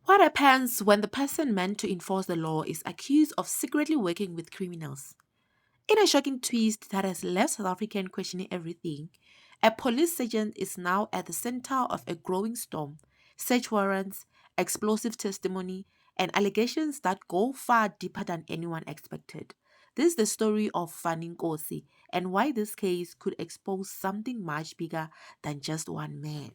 What happens when the person meant to enforce the law is accused of secretly working with criminals? In a shocking twist that has left South African questioning everything, a police sergeant is now at the center of a growing storm. Search warrants, explosive testimony, and allegations that go far deeper than anyone expected. This is the story of Fannie Nkosi and why this case could expose something much bigger than just one man.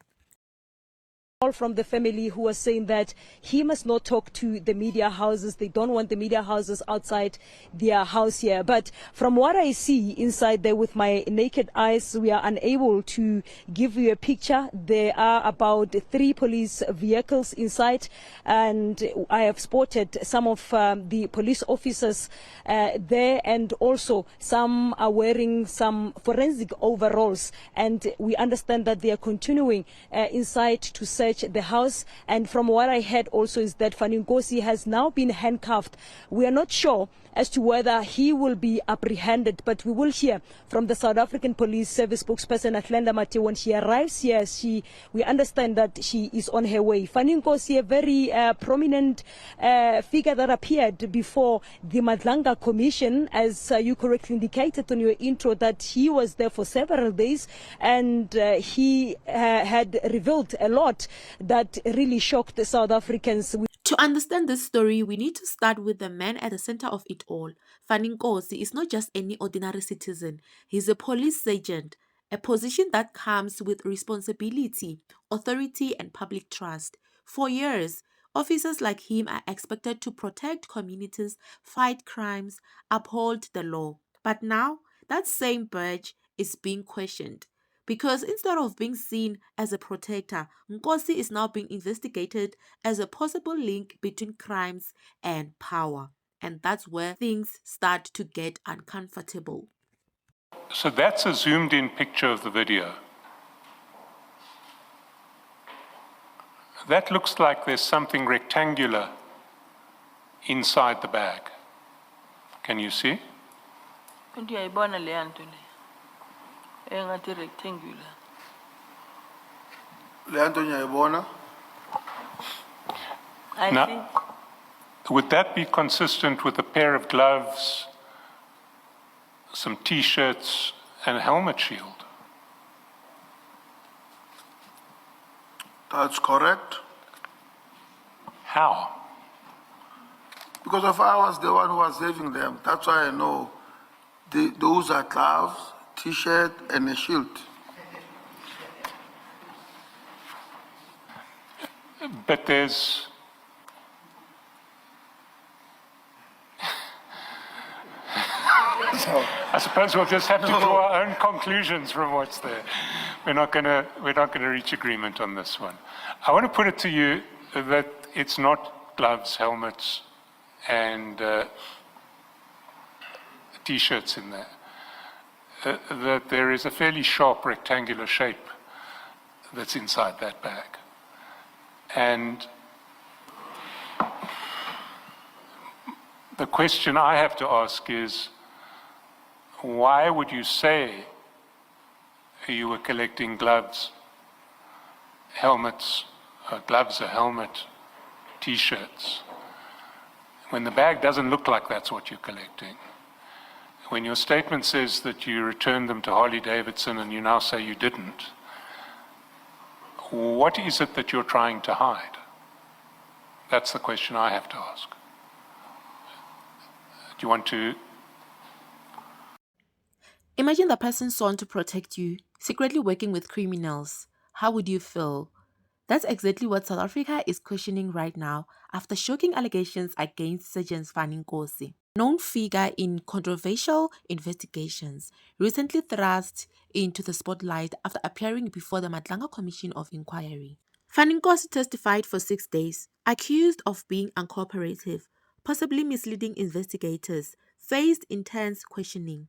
All from the family who was saying that he must not talk to the media houses. They don't want the media houses outside their house here. But from what I see inside there with my naked eyes, we are unable to give you a picture. There are about 3 police vehicles inside, and I have spotted some of the police officers there, and also some are wearing some forensic overalls, and we understand that they are continuing inside to search the house. And from what I heard also is that Fannie Nkosi has now been handcuffed. We are not sure as to whether he will be apprehended, but we will hear from the South African Police Service spokesperson Madlanga Commission when she arrives here. We understand that she is on her way. Fannie Nkosi, a very prominent figure that appeared before the Madlanga Commission, as you correctly indicated on your intro, that he was there for several days, and he had revealed a lot that really shocked the South Africans. To understand this story, we need to start with the man at the center of it all. Fannie Nkosi is not just any ordinary citizen. He's a police sergeant, a position that comes with responsibility, authority, and public trust. For years, officers like him are expected to protect communities, fight crimes, uphold the law. But now, that same badge is being questioned. Because instead of being seen as a protector, Nkosi is now being investigated as a possible link between crimes and power. And that's where things start to get uncomfortable. So that's a zoomed in picture of the video. That looks like there's something rectangular inside the bag. Can you see? Rectangular. Now, would that be consistent with a pair of gloves, some t-shirts, and a helmet shield? That's correct. How? Because if I was the one who was saving them, that's why I know those are gloves, t-shirt, and a shield. But there's... I suppose we'll just have to draw our own conclusions from what's there. We're not going to reach agreement on this one. I want to put it to you that it's not gloves, helmets, and t-shirts in there. That there is a fairly sharp rectangular shape that's inside that bag. And the question I have to ask is, why would you say you were collecting gloves, helmets, gloves, a helmet, t-shirts, when the bag doesn't look like that's what you're collecting? When your statement says that you returned them to Harley-Davidson and you now say you didn't, what is it that you're trying to hide? That's the question I have to ask. Do you want to... Imagine the person sworn to protect you, secretly working with criminals. How would you feel? That's exactly what South Africa is questioning right now after shocking allegations against Sergeant Fannie Nkosi, known figure in controversial investigations, recently thrust into the spotlight after appearing before the Madlanga Commission of Inquiry. Fannie Nkosi testified for 6 days, accused of being uncooperative, possibly misleading investigators, faced intense questioning.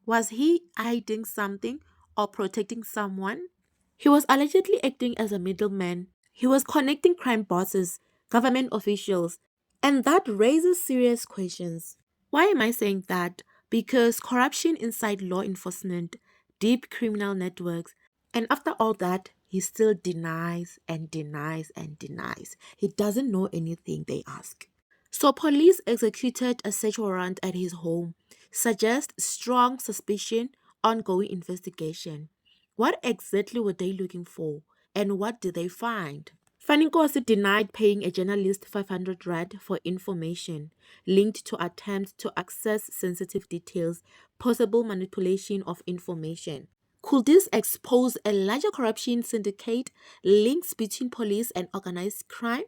Was he hiding something or protecting someone? He was allegedly acting as a middleman. He was connecting crime bosses, government officials, and that raises serious questions. Why am I saying that? Because corruption inside law enforcement, deep criminal networks, and after all that, he still denies and denies and denies. He doesn't know anything they ask. So police executed a search warrant at his home, suggest strong suspicion, ongoing investigation. What exactly were they looking for, and what did they find? Fannie Nkosi denied paying a journalist 500 rand for information linked to attempts to access sensitive details, possible manipulation of information. Could this expose a larger corruption syndicate, links between police and organized crime?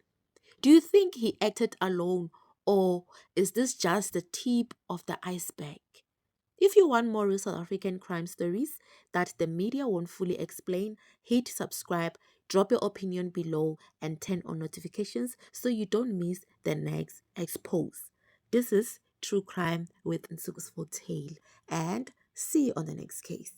Do you think he acted alone, or is this just the tip of the iceberg? If you want more real South African crime stories that the media won't fully explain, hit subscribe, drop your opinion below, and turn on notifications so you don't miss the next expose. This is True Crime with Nsuku's Full Tale, and see you on the next case.